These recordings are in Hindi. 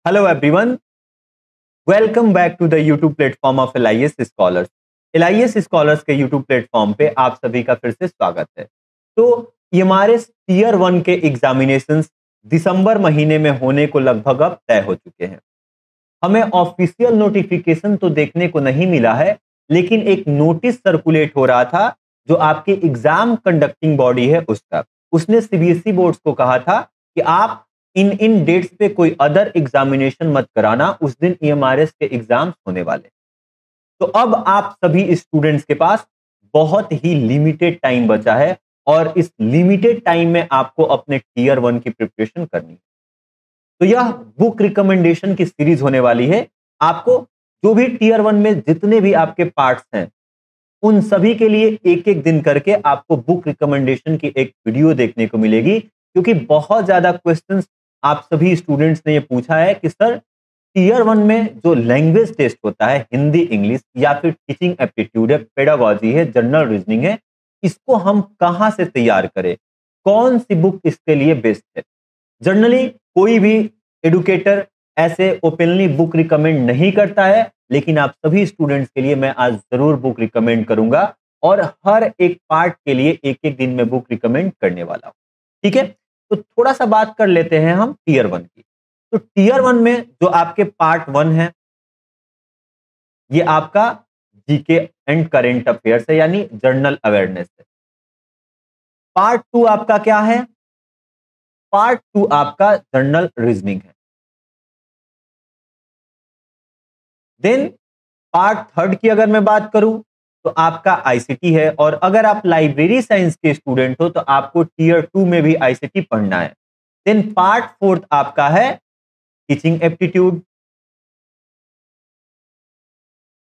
Hello everyone, welcome back to the YouTube platform of LIS scholars. LIS scholars के यूट्यूब प्लेटफॉर्म पे आप सभी का फिर से स्वागत है। तो ये हमारे टीयर 1 के एग्जामिनेशंस दिसंबर महीने में होने को लगभग अब तय हो चुके हैं। हमें ऑफिशियल नोटिफिकेशन तो देखने को नहीं मिला है, लेकिन एक नोटिस सर्कुलेट हो रहा था जो आपकी एग्जाम कंडक्टिंग बॉडी है उसका। उसने सीबीएसई बोर्ड्स को कहा था कि आप इन डेट्स पे कोई अदर एग्जामिनेशन मत कराना, उस दिन ईएमआरएस के एग्जाम्स होने वाले। तो अब आप सभी स्टूडेंट्स के पास बहुत ही लिमिटेड टाइम बचा है और इस लिमिटेड टाइम में आपको अपने टीयर 1 की प्रिपरेशन करनी है। तो यह बुक रिकमेंडेशन की सीरीज होने वाली है। आपको जो भी टीयर 1 में जितने भी आपके पार्ट्स हैं, उन सभी के लिए एक एक दिन करके आपको बुक रिकमेंडेशन की एक वीडियो देखने को मिलेगी, क्योंकि बहुत ज्यादा क्वेश्चंस आप सभी स्टूडेंट्स ने ये पूछा है कि सर टीयर 1 में जो लैंग्वेज टेस्ट होता है, हिंदी इंग्लिश या फिर टीचिंग एप्टीट्यूड है, पेडागोजी है, जनरल रीजनिंग है, इसको हम कहां से तैयार करें, कौन सी बुक इसके लिए बेस्ट है। जनरली कोई भी एडुकेटर ऐसे ओपनली बुक रिकमेंड नहीं करता है, लेकिन आप सभी स्टूडेंट्स के लिए मैं आज जरूर बुक रिकमेंड करूंगा और हर एक पार्ट के लिए एक एक दिन में बुक रिकमेंड करने वाला हूं। ठीक है, तो थोड़ा सा बात कर लेते हैं हम टीयर 1 की। तो टीयर 1 में जो आपके पार्ट 1 है, ये आपका जीके एंड करेंट अफेयर्स है, यानी जनरल अवेयरनेस है। पार्ट 2 आपका क्या है? पार्ट 2 आपका जनरल रीजनिंग है। देन पार्ट 3 की अगर मैं बात करूं तो आपका आईसीटी है, और अगर आप लाइब्रेरी साइंस के स्टूडेंट हो तो आपको टीयर 2 में भी आईसीटी पढ़ना है। देन पार्ट 4 आपका है टीचिंग एप्टीट्यूड,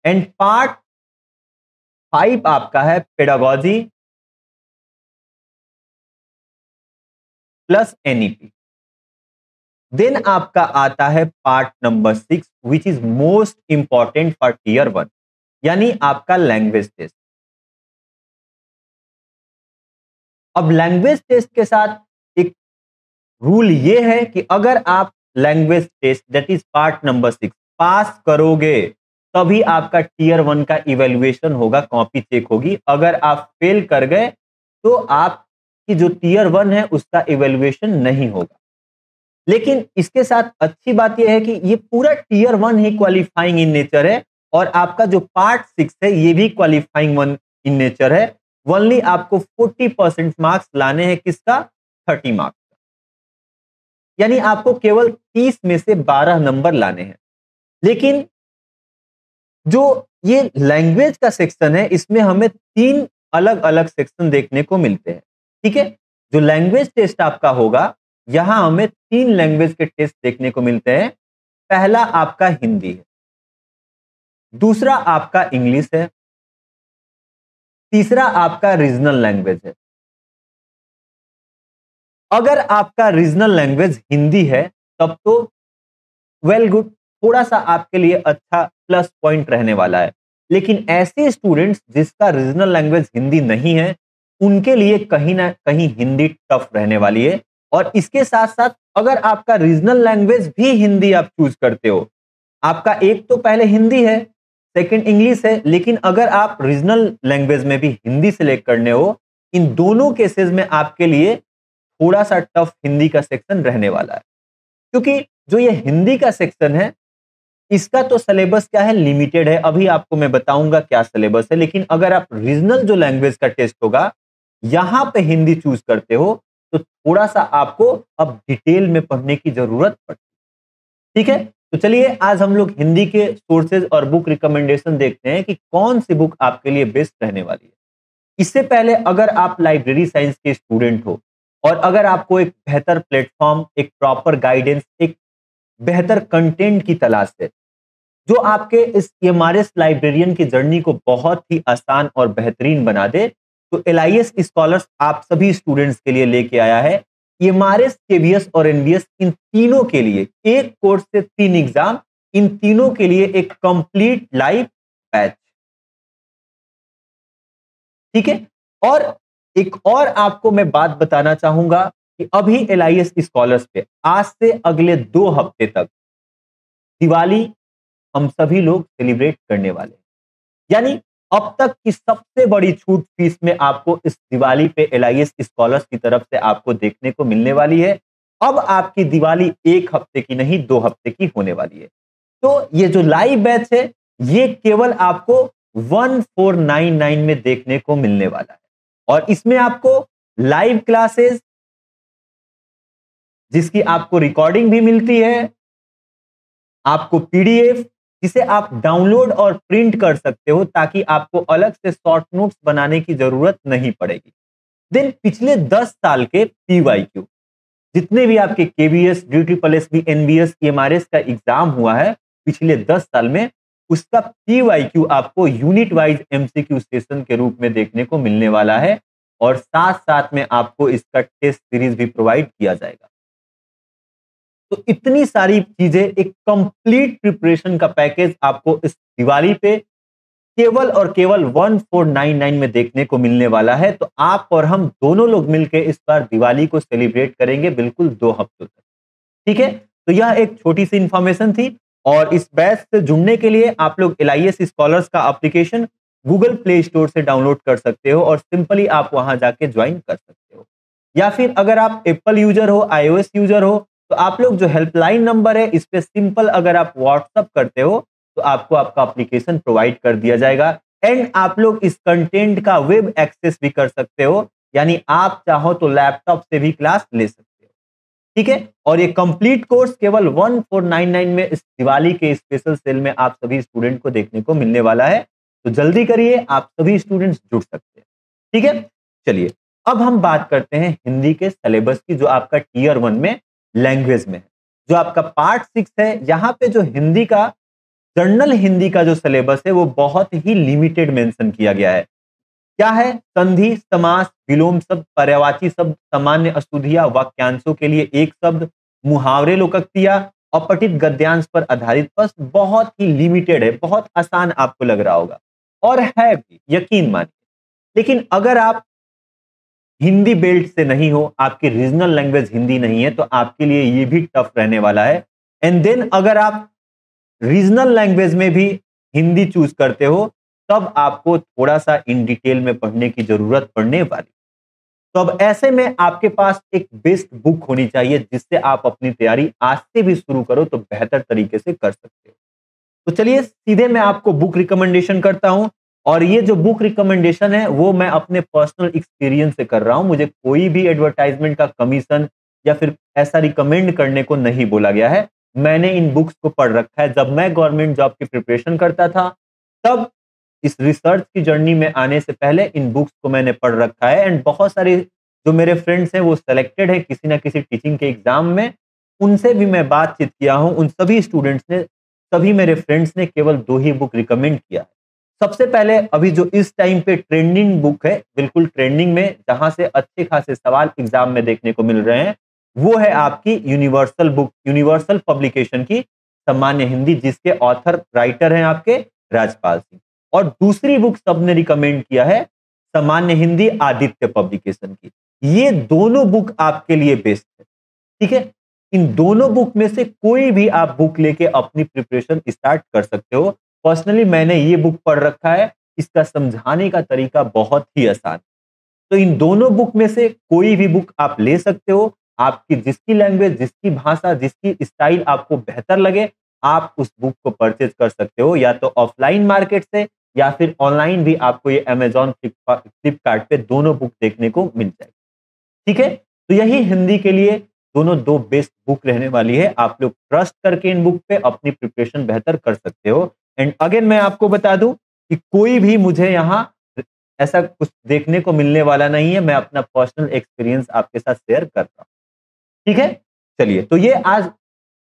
एंड पार्ट 5 आपका है पेडागोजी प्लस एनईपी। देन आपका आता है part number 6 which is most important for tier 1, यानी आपका लैंग्वेज टेस्ट। अब लैंग्वेज टेस्ट के साथ एक रूल ये है कि अगर आप language test that is part number 6 pass करोगे, तभी आपका टीयर 1 का इवैल्यूएशन होगा, कॉपी चेक होगी। अगर आप फेल कर गए तो आपकी जो टीयर 1 है उसका इवैल्यूएशन नहीं होगा। लेकिन इसके साथ अच्छी बात यह है कि ये पूरा टीयर 1 ही क्वालिफाइंग इन नेचर है, और आपका जो पार्ट 6 है ये भी क्वालिफाइंग वन इन नेचर है। ओनली आपको 40% मार्क्स लाने हैं, किसका? 30 मार्क्स का, यानी आपको केवल 30 में से 12 नंबर लाने हैं। लेकिन जो ये लैंग्वेज का सेक्शन है, इसमें हमें 3 अलग अलग सेक्शन देखने को मिलते हैं। ठीक है, जो लैंग्वेज टेस्ट आपका होगा, यहां हमें 3 लैंग्वेज के टेस्ट देखने को मिलते हैं। पहला आपका हिंदी है, दूसरा आपका इंग्लिश है, तीसरा आपका रीजनल लैंग्वेज है। अगर आपका रीजनल लैंग्वेज हिंदी है तब तो वेल गुड, थोड़ा सा आपके लिए अच्छा प्लस पॉइंट रहने वाला है। लेकिन ऐसे स्टूडेंट्स जिसका रीजनल लैंग्वेज हिंदी नहीं है, उनके लिए कहीं ना कहीं हिंदी टफ रहने वाली है। और इसके साथ साथ अगर आपका रीजनल लैंग्वेज भी हिंदी आप चूज करते हो, आपका एक तो पहले हिंदी है, सेकंड इंग्लिश है, लेकिन अगर आप रीजनल लैंग्वेज में भी हिंदी सेलेक्ट करने हो, इन दोनों केसेस में आपके लिए थोड़ा सा टफ हिंदी का सेक्शन रहने वाला है। क्योंकि जो ये हिंदी का सेक्शन है, इसका तो सिलेबस क्या है, लिमिटेड है। अभी आपको मैं बताऊंगा क्या सिलेबस है। लेकिन अगर आप रीजनल जो लैंग्वेज का टेस्ट होगा, यहां पे हिंदी चूज करते हो, तो थोड़ा सा आपको अब डिटेल में पढ़ने की जरूरत पड़ती है। ठीक है, तो चलिए आज हम लोग हिंदी के सोर्सेज और बुक रिकमेंडेशन देखते हैं कि कौन सी बुक आपके लिए बेस्ट रहने वाली है। इससे पहले अगर आप लाइब्रेरी साइंस के स्टूडेंट हो और अगर आपको एक बेहतर प्लेटफॉर्म, एक प्रॉपर गाइडेंस, एक बेहतर कंटेंट की तलाश है जो आपके इस एमआरएस लाइब्रेरियन की जर्नी को बहुत ही आसान और बेहतरीन बना दे, तो एलआईएस स्कॉलर्स आप सभी स्टूडेंट्स के लिए लेके आया है एमआरएस, केवीएस और एनवीएस, इन तीनों के लिए एक कोर्स से 3 एग्जाम, इन तीनों के लिए एक कंप्लीट लाइव बैच। ठीक है, और एक और आपको मैं बात बताना चाहूंगा कि अभी एलआईएस स्कॉलर्स पे आज से अगले 2 हफ्ते तक दिवाली हम सभी लोग सेलिब्रेट करने वाले हैं। यानी अब तक की सबसे बड़ी छूट फीस में आपको इस दिवाली पे एलआईएस स्कॉलर्स की तरफ से आपको देखने को मिलने वाली है। अब आपकी दिवाली 1 हफ्ते की नहीं 2 हफ्ते की होने वाली है। तो ये जो लाइव बैच है ये केवल आपको 1499 में देखने को मिलने वाला है और इसमें आपको लाइव क्लासेस जिसकी आपको रिकॉर्डिंग भी मिलती है, आपको पीडीएफ जिसे आप डाउनलोड और प्रिंट कर सकते हो ताकि आपको अलग से शॉर्ट नोट्स बनाने की जरूरत नहीं पड़ेगी। देन पिछले 10 साल के पीवाईक्यू जितने भी आपके केबीएस, ड्यूटीपलएसबी, एनबीएस, एमआरएस का एग्जाम हुआ है पिछले 10 साल में, उसका पीवाईक्यू आपको यूनिट वाइज एमसीक्यू सेशन के रूप में देखने को मिलने वाला है और साथ साथ में आपको इसका टेस्ट सीरीज भी प्रोवाइड किया जाएगा। तो इतनी सारी चीजें, एक कंप्लीट प्रिपरेशन का पैकेज आपको इस दिवाली पे केवल और केवल 1499 में देखने को मिलने वाला है। तो आप और हम दोनों लोग मिलकर इस बार दिवाली को सेलिब्रेट करेंगे बिल्कुल 2 हफ्तों तक। ठीक है, तो यह एक छोटी सी इंफॉर्मेशन थी और इस बैच से जुड़ने के लिए आप लोग एलआईएस स्कॉलर्स का एप्लीकेशन गूगल प्ले स्टोर से डाउनलोड कर सकते हो और सिंपली आप वहां जाके ज्वाइन कर सकते हो। या फिर अगर आप एप्पल यूजर हो, आईओएस यूजर हो, तो आप लोग जो हेल्पलाइन नंबर है इस पे सिंपल अगर आप व्हाट्सअप करते हो तो आपको आपका एप्लीकेशन प्रोवाइड कर दिया जाएगा एंड आप लोग इस कंटेंट का वेब एक्सेस भी कर सकते हो, यानी आप चाहो तो लैपटॉप से भी क्लास ले सकते हो। ठीक है, और ये कंप्लीट कोर्स केवल 1499 में इस दिवाली के स्पेशल सेल में आप सभी स्टूडेंट को देखने को मिलने वाला है। तो जल्दी करिए, आप सभी स्टूडेंट्स जुड़ सकते हैं। ठीक है, चलिए अब हम बात करते हैं हिंदी के सिलेबस की जो आपका टीयर 1 में लैंग्वेज में है। जो आपका पार्ट 6 है, यहाँ पे जो हिंदी का जनरल हिंदी का जो सिलेबस है वो बहुत ही लिमिटेड मेंशन किया गया है। क्या है? संधि, समास, विलोम शब्द, पर्यायवाची शब्द, सामान्य अशुद्धियां, वाक्यांशों के लिए एक शब्द, मुहावरे, लोकोक्तियां, अपठित गद्यांश पर आधारित प्रश्न, बहुत ही लिमिटेड है, बहुत आसान आपको लग रहा होगा और है भी, यकीन मानिए। लेकिन अगर आप हिंदी बेल्ट से नहीं हो, आपकी रीजनल लैंग्वेज हिंदी नहीं है, तो आपके लिए ये भी टफ रहने वाला है। एंड देन अगर आप रीजनल लैंग्वेज में भी हिंदी चूज करते हो तब आपको थोड़ा सा इन डिटेल में पढ़ने की जरूरत पड़ने वाली। तो अब ऐसे में आपके पास एक बेस्ट बुक होनी चाहिए जिससे आप अपनी तैयारी आज से भी शुरू करो तो बेहतर तरीके से कर सकते हो। तो चलिए सीधे मैं आपको बुक रिकमेंडेशन करता हूं और ये जो बुक रिकमेंडेशन है वो मैं अपने पर्सनल एक्सपीरियंस से कर रहा हूं। मुझे कोई भी एडवर्टाइजमेंट का कमीशन या फिर ऐसा रिकमेंड करने को नहीं बोला गया है। मैंने इन बुक्स को पढ़ रखा है। जब मैं गवर्नमेंट जॉब की प्रिपरेशन करता था तब इस रिसर्च की जर्नी में आने से पहले इन बुक्स को मैंने पढ़ रखा है एंड बहुत सारे जो मेरे फ्रेंड्स हैं वो सिलेक्टेड है किसी ना किसी टीचिंग के एग्जाम में, उनसे भी मैं बातचीत किया हूं। उन सभी स्टूडेंट्स ने, सभी मेरे फ्रेंड्स ने केवल 2 ही बुक रिकमेंड किया है। सबसे पहले अभी जो इस टाइम पे ट्रेंडिंग बुक है, बिल्कुल ट्रेंडिंग में, जहां से अच्छे खासे सवाल एग्जाम में देखने को मिल रहे हैं, वो है आपकी यूनिवर्सल बुक, यूनिवर्सल पब्लिकेशन की सामान्य हिंदी, जिसके ऑथर राइटर हैं आपके राजपाल सिंह। और दूसरी बुक सबने रिकमेंड किया है सामान्य हिंदी आदित्य पब्लिकेशन की। ये दोनों बुक आपके लिए बेस्ट है। ठीक है, इन दोनों बुक में से कोई भी आप बुक लेके अपनी प्रिपरेशन स्टार्ट कर सकते हो। पर्सनली मैंने ये बुक पढ़ रखा है, इसका समझाने का तरीका बहुत ही आसान। तो इन दोनों बुक में से कोई भी बुक आप ले सकते हो। आपकी जिसकी लैंग्वेज, जिसकी भाषा, जिसकी स्टाइल आपको बेहतर लगे, आप उस बुक को परचेज कर सकते हो, या तो ऑफलाइन मार्केट से या फिर ऑनलाइन भी आपको ये अमेजॉन, फ्लिपकार्ट पे दोनों बुक देखने को मिल जाएगी। ठीक है, तो यही हिंदी के लिए दोनों 2 बेस्ट बुक रहने वाली है। आप लोग ट्रस्ट करके इन बुक पे अपनी प्रिपरेशन बेहतर कर सकते हो। एंड अगेन मैं आपको बता दूं कि कोई भी मुझे यहाँ ऐसा कुछ देखने को मिलने वाला नहीं है। मैं अपना पर्सनल एक्सपीरियंस आपके साथ शेयर कर रहा हूं। ठीक है, चलिए, तो ये आज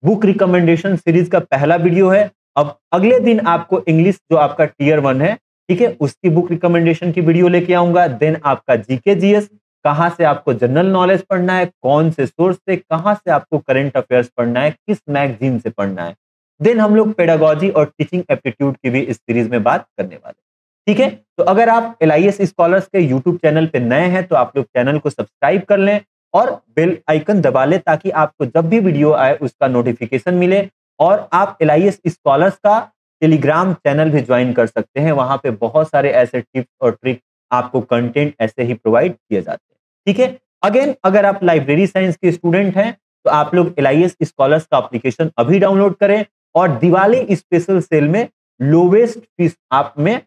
बुक रिकमेंडेशन सीरीज का पहला वीडियो है। अब अगले दिन आपको इंग्लिश जो आपका टीयर 1 है, ठीक है, उसकी बुक रिकमेंडेशन की वीडियो लेके आऊंगा। देन आपका जीके जीएस, कहां से आपको जनरल नॉलेज पढ़ना है, कौन से सोर्स से, कहां से आपको करंट अफेयर्स पढ़ना है, किस मैगजीन से पढ़ना है। देन हम लोग पेडागोजी और टीचिंग एप्टीट्यूड की भी इस सीरीज में बात करने वाले। ठीक है, तो अगर आप एलआईएस स्कॉलर्स के यूट्यूब चैनल पे नए हैं तो आप लोग चैनल को सब्सक्राइब कर लें और बेल आइकन दबा लें ताकि आपको जब भी वीडियो आए उसका नोटिफिकेशन मिले और आप LIS स्कॉलर्स का टेलीग्राम चैनल भी ज्वाइन कर सकते हैं। वहां पे बहुत सारे ऐसे टिप्स और ट्रिक आपको कंटेंट ऐसे ही प्रोवाइड किए जाते हैं। ठीक है, अगेन अगर आप लाइब्रेरी साइंस के स्टूडेंट हैं तो आप लोग LIS स्कॉलर्स का एप्लीकेशन अभी डाउनलोड करें और दिवाली स्पेशल सेल में लोवेस्ट फीस आप में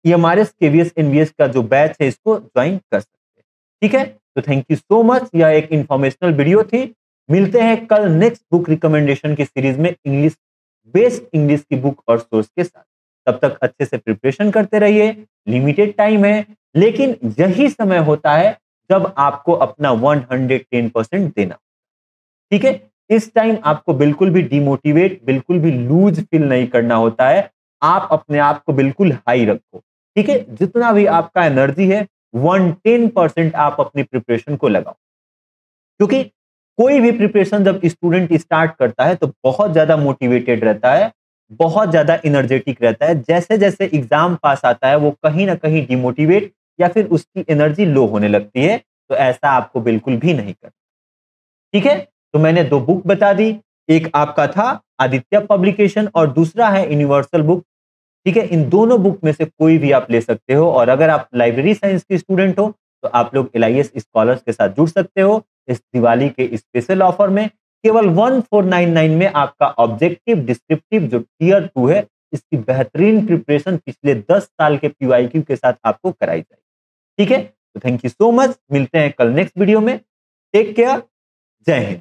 EMRS KVS NVS का जो बैच है इसको ज्वाइन कर सकते हैं। ठीक है, तो थैंक यू सो मच। यह एक इंफॉर्मेशनल वीडियो थी। मिलते हैं कल नेक्स्ट बुक रिकमेंडेशन की सीरीज में इंग्लिश बेस्ट इंग्लिश की बुक और सोर्स के साथ। तब तक अच्छे से प्रिपरेशन करते रहिए। लिमिटेड टाइम है, लेकिन यही समय होता है जब आपको अपना 110% देना। ठीक है, इस टाइम आपको बिल्कुल भी डिमोटिवेट, बिल्कुल भी लूज फील नहीं करना होता है। आप अपने आप को बिल्कुल हाई रखो। ठीक है, जितना भी आपका एनर्जी है 110% आप अपनी प्रिपरेशन को लगाओ, क्योंकि कोई भी प्रिपरेशन जब स्टूडेंट स्टार्ट करता है तो बहुत ज्यादा मोटिवेटेड रहता है, बहुत ज्यादा एनर्जेटिक रहता है। जैसे जैसे एग्जाम पास आता है वो कहीं ना कहीं डिमोटिवेट या फिर उसकी एनर्जी लो होने लगती है। तो ऐसा आपको बिल्कुल भी नहीं करना। ठीक है, तो मैंने 2 बुक बता दी, एक आपका था आदित्य पब्लिकेशन और दूसरा है यूनिवर्सल बुक। ठीक है, इन दोनों बुक में से कोई भी आप ले सकते हो। और अगर आप लाइब्रेरी साइंस के स्टूडेंट हो तो आप लोग LIS स्कॉलर्स के साथ जुड़ सकते हो इस दिवाली के स्पेशल ऑफर में। केवल 1499 में आपका ऑब्जेक्टिव डिस्क्रिप्टिव जो टियर 2 है इसकी बेहतरीन प्रिपरेशन पिछले 10 साल के PYQ के साथ आपको कराई जाएगी। ठीक है, तो थैंक यू सो मच। मिलते हैं कल नेक्स्ट वीडियो में। टेक केयर, जय हिंद।